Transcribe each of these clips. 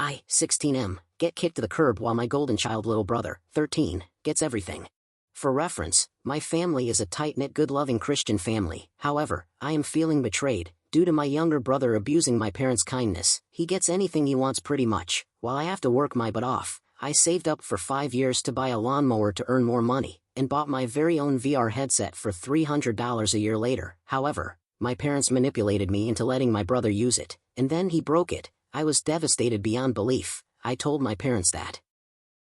I, 16M, get kicked to the curb while my golden child little brother, 13, gets everything. For reference, my family is a tight-knit good-loving Christian family. However, I am feeling betrayed, due to my younger brother abusing my parents' kindness. He gets anything he wants pretty much, while I have to work my butt off. I saved up for 5 years to buy a lawnmower to earn more money, and bought my very own VR headset for $300 a year later. However, my parents manipulated me into letting my brother use it, and then he broke it. I was devastated beyond belief. I told my parents that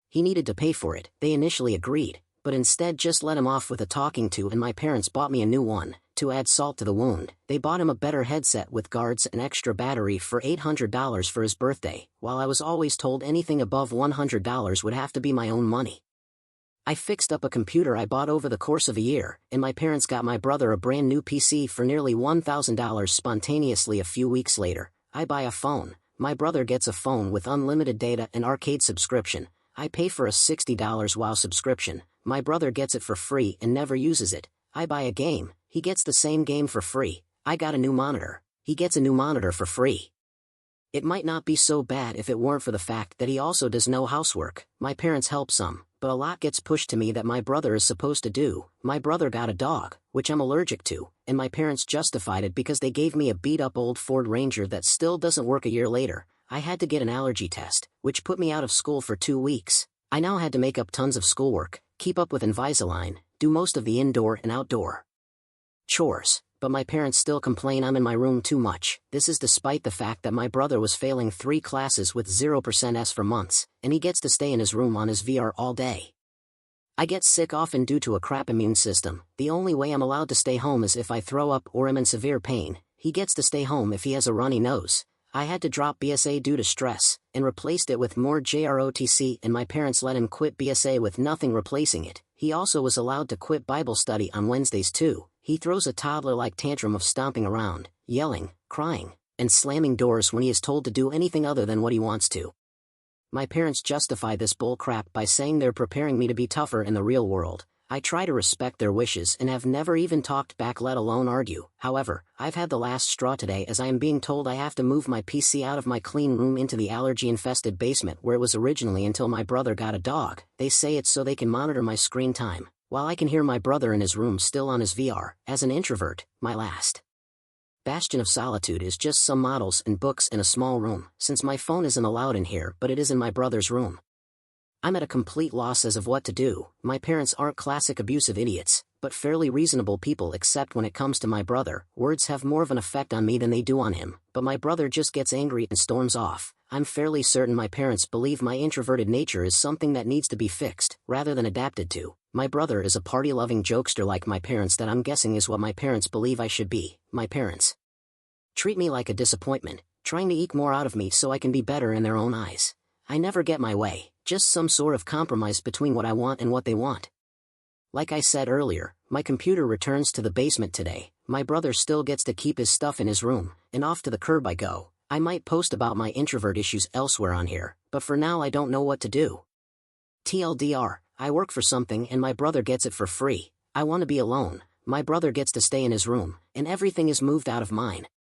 he needed to pay for it. They initially agreed, but instead just let him off with a talking to, and my parents bought me a new one. To add salt to the wound, they bought him a better headset with guards and extra battery for $800 for his birthday, while I was always told anything above $100 would have to be my own money. I fixed up a computer I bought over the course of a year, and my parents got my brother a brand new PC for nearly $1,000 spontaneously. A few weeks later, I buy a phone. My brother gets a phone with unlimited data and arcade subscription. I pay for a $60 WoW subscription. My brother gets it for free and never uses it. I buy a game. He gets the same game for free. I got a new monitor. He gets a new monitor for free. It might not be so bad if it weren't for the fact that he also does no housework. My parents help some, but a lot gets pushed to me that my brother is supposed to do. My brother got a dog, which I'm allergic to, and my parents justified it because they gave me a beat-up old Ford Ranger that still doesn't work. A year later, I had to get an allergy test, which put me out of school for 2 weeks. I now had to make up tons of schoolwork, keep up with Invisalign, do most of the indoor and outdoor chores, but my parents still complain I'm in my room too much. This is despite the fact that my brother was failing 3 classes with 0% S for months, and he gets to stay in his room on his VR all day. I get sick often due to a crap immune system. The only way I'm allowed to stay home is if I throw up or am in severe pain. He gets to stay home if he has a runny nose. I had to drop BSA due to stress, and replaced it with more JROTC, and my parents let him quit BSA with nothing replacing it. He also was allowed to quit Bible study on Wednesdays too. He throws a toddler-like tantrum of stomping around, yelling, crying, and slamming doors when he is told to do anything other than what he wants to. My parents justify this bull crap by saying they're preparing me to be tougher in the real world. I try to respect their wishes and have never even talked back, let alone argue. However, I've had the last straw today, as I am being told I have to move my PC out of my clean room into the allergy-infested basement where it was originally until my brother got a dog. They say it's so they can monitor my screen time, while I can hear my brother in his room still on his VR. As an introvert, my last bastion of solitude is just some models and books in a small room, since my phone isn't allowed in here, but it is in my brother's room. I'm at a complete loss as of what to do. My parents aren't classic abusive idiots, but fairly reasonable people, except when it comes to my brother. Words have more of an effect on me than they do on him, but my brother just gets angry and storms off. I'm fairly certain my parents believe my introverted nature is something that needs to be fixed, rather than adapted to. My brother is a party-loving jokester like my parents, that I'm guessing is what my parents believe I should be. My parents treat me like a disappointment, trying to eke more out of me so I can be better in their own eyes. I never get my way, just some sort of compromise between what I want and what they want. Like I said earlier, my computer returns to the basement today. My brother still gets to keep his stuff in his room, and off to the curb I go. I might post about my introvert issues elsewhere on here, but for now I don't know what to do. TLDR, I work for something and my brother gets it for free. I want to be alone. My brother gets to stay in his room, and everything is moved out of mine.